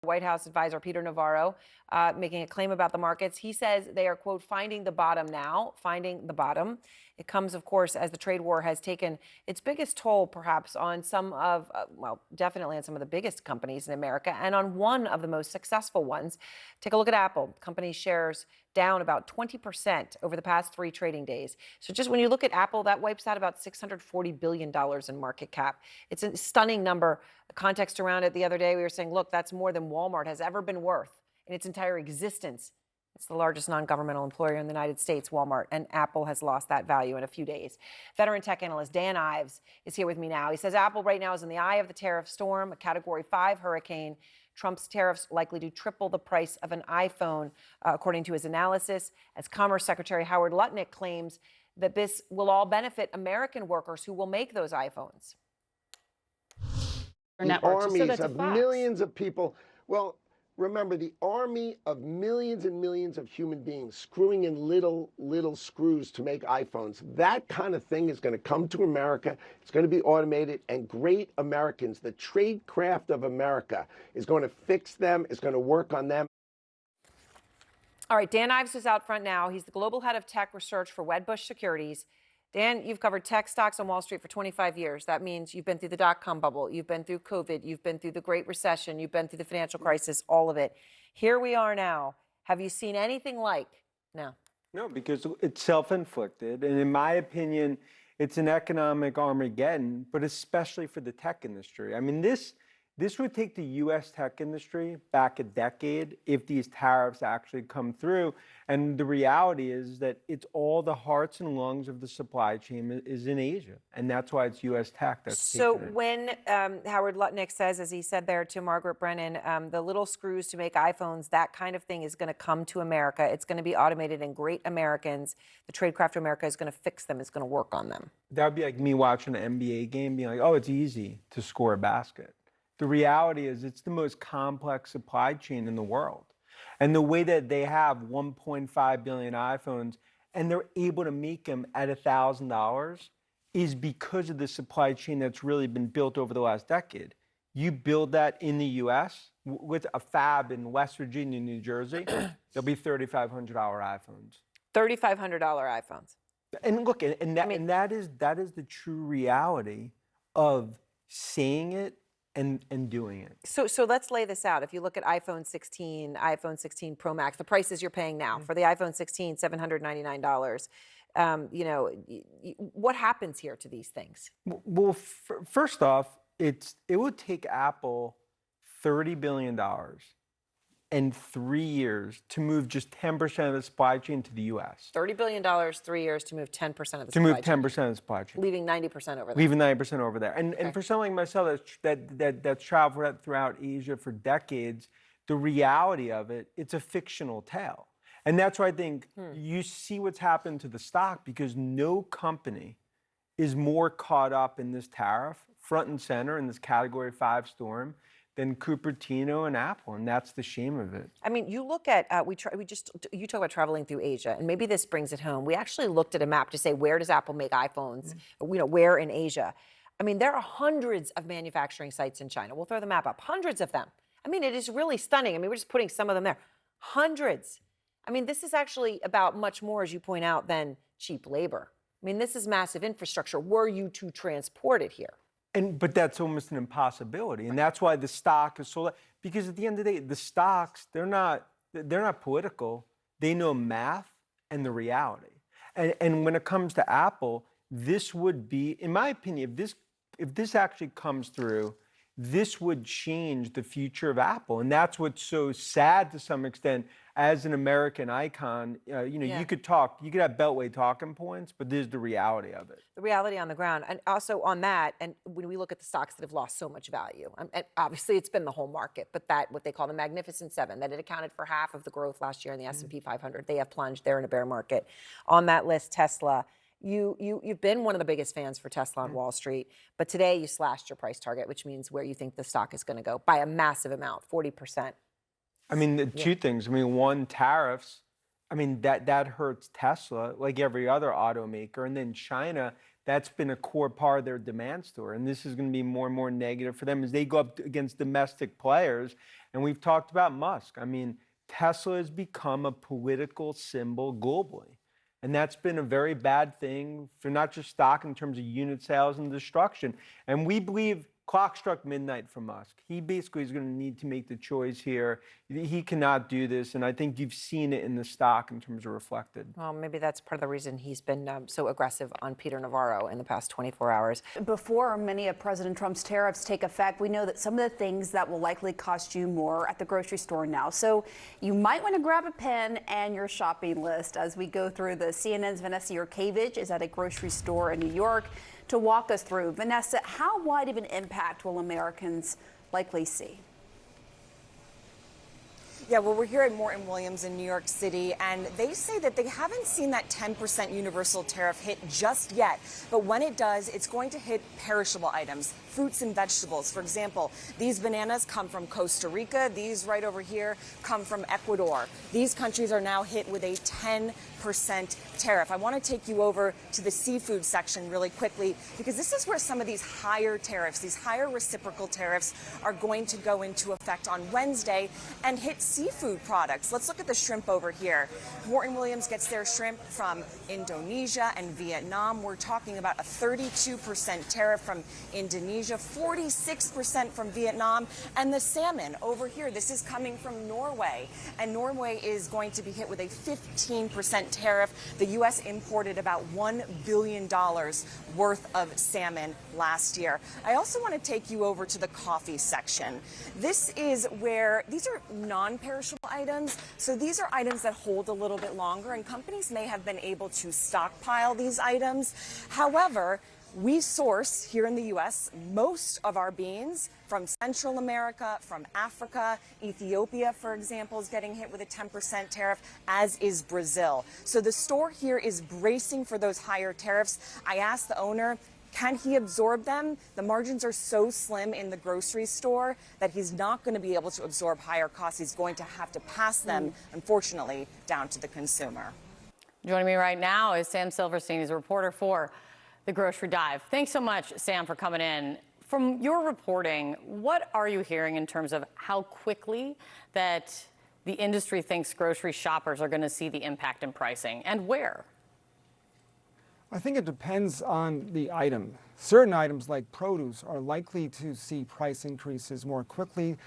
White House advisor Peter Navarro making a claim about the markets. He says they are, quote, finding the bottom now, finding the bottom. It comes, of course, as the trade war has taken its biggest toll, perhaps, on some of, well, definitely on some of the biggest companies in America and on one of the most successful ones. Take a look at Apple. Company shares down about 20% over the past 3 trading days. So just when you look at Apple, that wipes out about $640 billion in market cap. It's a stunning number. The context around it the other day, we were saying, look, that's more than Walmart has ever been worth in its entire existence. It's the largest non-governmental employer in the United States, Walmart, and Apple has lost that value in a few days. Veteran tech analyst Dan Ives is here with me now. He says Apple right now is in the eye of the tariff storm, a Category 5 hurricane. Trump's tariffs likely to triple the price of an iPhone, according to his analysis, as Commerce Secretary Howard Lutnick claims that this will all benefit American workers who will make those iPhones. The armies of millions of people. Well, remember, the army of millions and millions of human beings screwing in little screws to make iPhones. That kind of thing is going to come to America. It's going to be automated, and great Americans, the trade craft of America, is going to fix them, is going to work on them. All right, Dan Ives is out front now. He's the global head of tech research for Wedbush Securities. Dan, you've covered tech stocks on Wall Street for 25 years. That means you've been through the dot-com bubble, you've been through COVID, you've been through the Great Recession, you've been through the financial crisis, all of it. Here we are now. Have you seen anything like now? No, because it's self-inflicted. And in my opinion, it's an economic Armageddon, but especially for the tech industry. I mean, this would take the U.S. tech industry back a decade if these tariffs actually come through. And the reality is that it's all the hearts and lungs of the supply chain is in Asia. And that's why it's U.S. tech that's So taking it. when Howard Lutnick says, as he said there to Margaret Brennan, the little screws to make iPhones, that kind of thing is going to come to America. It's going to be automated, and great Americans, the tradecraft of America, is going to fix them, is going to work on them. That would be like me watching an NBA game being like, oh, it's easy to score a basket. The reality is it's the most complex supply chain in the world. And the way that they have 1.5 billion iPhones and they're able to make them at $1,000 is because of the supply chain that's really been built over the last decade. You build that in the US with a fab in West Virginia, New Jersey, there'll be $3,500 iPhones. $3,500 iPhones. And look, that is the true reality of saying it and doing it. So let's lay this out. If you look at iPhone 16, iPhone 16 Pro Max, the prices you're paying now for the iPhone 16, $799. What happens here to these things? Well, first off, it would take Apple $30 billion in 3 years to move just 10% of the supply chain to the U.S. $30 billion, 3 years to move 10% of the supply chain. To move 10% of the supply chain. Leaving 90% over there. Leaving 90% over there. And for someone like myself that's traveled throughout Asia for decades, the reality of it, it's a fictional tale. And that's why I think you see what's happened to the stock, because no company is more caught up in this tariff, front and center in this Category 5 storm, than Cupertino and Apple, and that's the shame of it. I mean, you look at you talk about traveling through Asia, and maybe this brings it home. We actually looked at a map to say, where does Apple make iPhones? Where in Asia? I mean, there are hundreds of manufacturing sites in China. We'll throw the map up. Hundreds of them. I mean, it is really stunning. I mean, we're just putting some of them there. Hundreds. I mean, this is actually about much more, as you point out, than cheap labor. I mean, this is massive infrastructure were you to transport it here. But that's almost an impossibility, and that's why the stock is so. Because at the end of the day, the stocks they're not political. They know math and the reality. And when it comes to Apple, this would be, in my opinion, if this actually comes through, this would change the future of Apple, and that's what's so sad to some extent. As an American icon, you could have Beltway talking points, but this is the reality of it. The reality on the ground. And also on that, and when we look at the stocks that have lost so much value, and obviously it's been the whole market, but that, what they call the Magnificent Seven, that it accounted for half of the growth last year in the S&P 500. They have plunged. They're in a bear market. On that list, Tesla. You've been one of the biggest fans for Tesla on Wall Street, but today you slashed your price target, which means where you think the stock is going to go by a massive amount, 40%. I mean, two things. I mean, one, tariffs. I mean, that hurts Tesla like every other automaker. And then China, that's been a core part of their demand story. And this is going to be more and more negative for them as they go up against domestic players. And we've talked about Musk. I mean, Tesla has become a political symbol globally. And that's been a very bad thing for not just stock in terms of unit sales and destruction. And we believe clock struck midnight for Musk. He basically is going to need to make the choice here. He cannot do this. And I think you've seen it in the stock in terms of reflected. Well, maybe that's part of the reason he's been so aggressive on Peter Navarro in the past 24 hours. Before many of President Trump's tariffs take effect, we know that some of the things that will likely cost you more at the grocery store now. So you might want to grab a pen and your shopping list as we go through the CNN's Vanessa Yurkevich is at a grocery store in New York to walk us through. Vanessa, how wide of an impact will Americans likely see? Yeah, well, we're here at Morton Williams in New York City, and they say that they haven't seen that 10% universal tariff hit just yet. But when it does, it's going to hit perishable items, fruits and vegetables. For example, these bananas come from Costa Rica. These right over here come from Ecuador. These countries are now hit with a 10% tariff. I want to take you over to the seafood section really quickly, because this is where some of these higher tariffs, these higher reciprocal tariffs, are going to go into effect on Wednesday and hit seafood products. Let's look at the shrimp over here. Morton Williams gets their shrimp from Indonesia and Vietnam. We're talking about a 32% tariff from Indonesia, 46% from Vietnam, and the salmon over here, this is coming from Norway, and Norway is going to be hit with a 15% tariff. The U.S. imported about $1 billion worth of salmon last year. I also want to take you over to the coffee section. This is where these are non-perishable items. So these are items that hold a little bit longer, and companies may have been able to stockpile these items. However, we source here in the U.S. most of our beans from Central America, from Africa. Ethiopia, for example, is getting hit with a 10% tariff, as is Brazil. So the store here is bracing for those higher tariffs. I asked the owner, can he absorb them? The margins are so slim in the grocery store that he's not going to be able to absorb higher costs. He's going to have to pass them, unfortunately, down to the consumer. Joining me right now is Sam Silverstein. He's a reporter for The Grocery Dive. Thanks so much, Sam, for coming in. From your reporting, what are you hearing in terms of how quickly that the industry thinks grocery shoppers are going to see the impact in pricing, and where? I think it depends on the item. Certain items like produce are likely to see price increases more quickly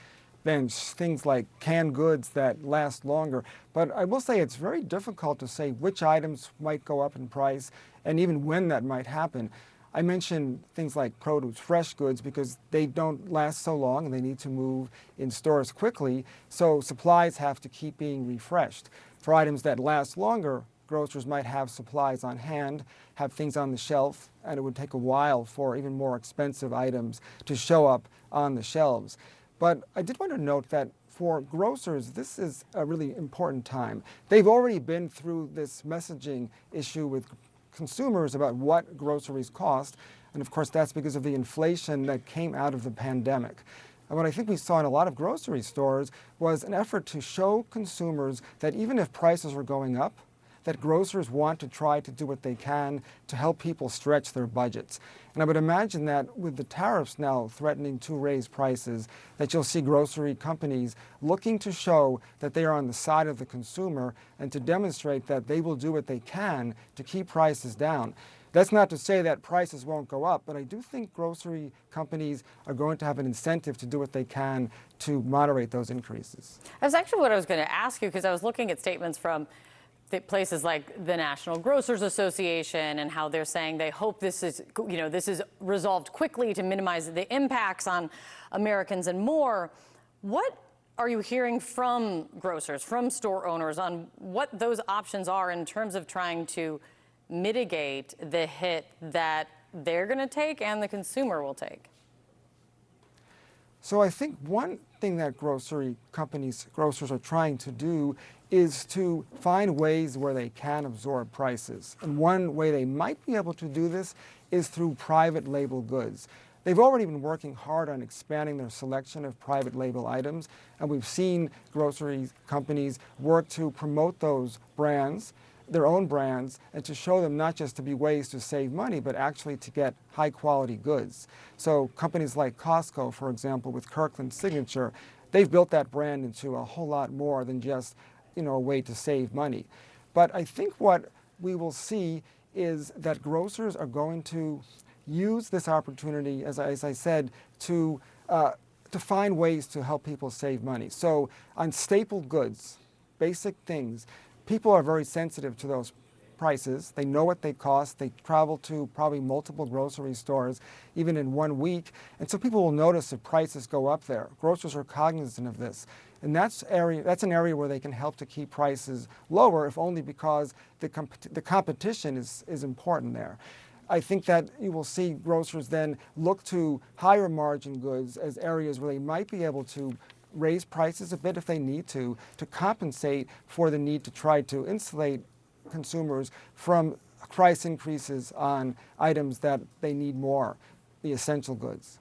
than things like canned goods that last longer. But I will say it's very difficult to say which items might go up in price and even when that might happen. I mentioned things like produce, fresh goods, because they don't last so long and they need to move in stores quickly, so supplies have to keep being refreshed. For items that last longer, grocers might have supplies on hand, have things on the shelf, and it would take a while for even more expensive items to show up on the shelves. But I did want to note that for grocers, this is a really important time. They've already been through this messaging issue with consumers about what groceries cost, and of course that's because of the inflation that came out of the pandemic. And what I think we saw in a lot of grocery stores was an effort to show consumers that even if prices are going up, that grocers want to try to do what they can to help people stretch their budgets. And I would imagine that with the tariffs now threatening to raise prices, that you'll see grocery companies looking to show that they are on the side of the consumer and to demonstrate that they will do what they can to keep prices down. That's not to say that prices won't go up, but I do think grocery companies are going to have an incentive to do what they can to moderate those increases. That's actually what I was going to ask you, because I was looking at statements from places like the National Grocers Association and how they're saying they hope this is resolved quickly to minimize the impacts on Americans and more. What are you hearing from grocers, from store owners, on what those options are in terms of trying to mitigate the hit that they're going to take and the consumer will take? So I think one thing that grocers are trying to do is to find ways where they can absorb prices. And one way they might be able to do this is through private label goods. They've already been working hard on expanding their selection of private label items, and we've seen grocery companies work to promote those brands their own brands and to show them not just to be ways to save money, but actually to get high quality goods. So companies like Costco, for example, with Kirkland Signature, they've built that brand into a whole lot more than just, a way to save money. But I think what we will see is that grocers are going to use this opportunity, as I said, to find ways to help people save money. So on staple goods, basic things, people are very sensitive to those prices. They know what they cost. They travel to probably multiple grocery stores, even in 1 week. And so people will notice if prices go up there. Grocers are cognizant of this. And that's an area where they can help to keep prices lower, if only because the competition is important there. I think that you will see grocers then look to higher margin goods as areas where they might be able to raise prices a bit if they need to compensate for the need to try to insulate consumers from price increases on items that they need more, the essential goods.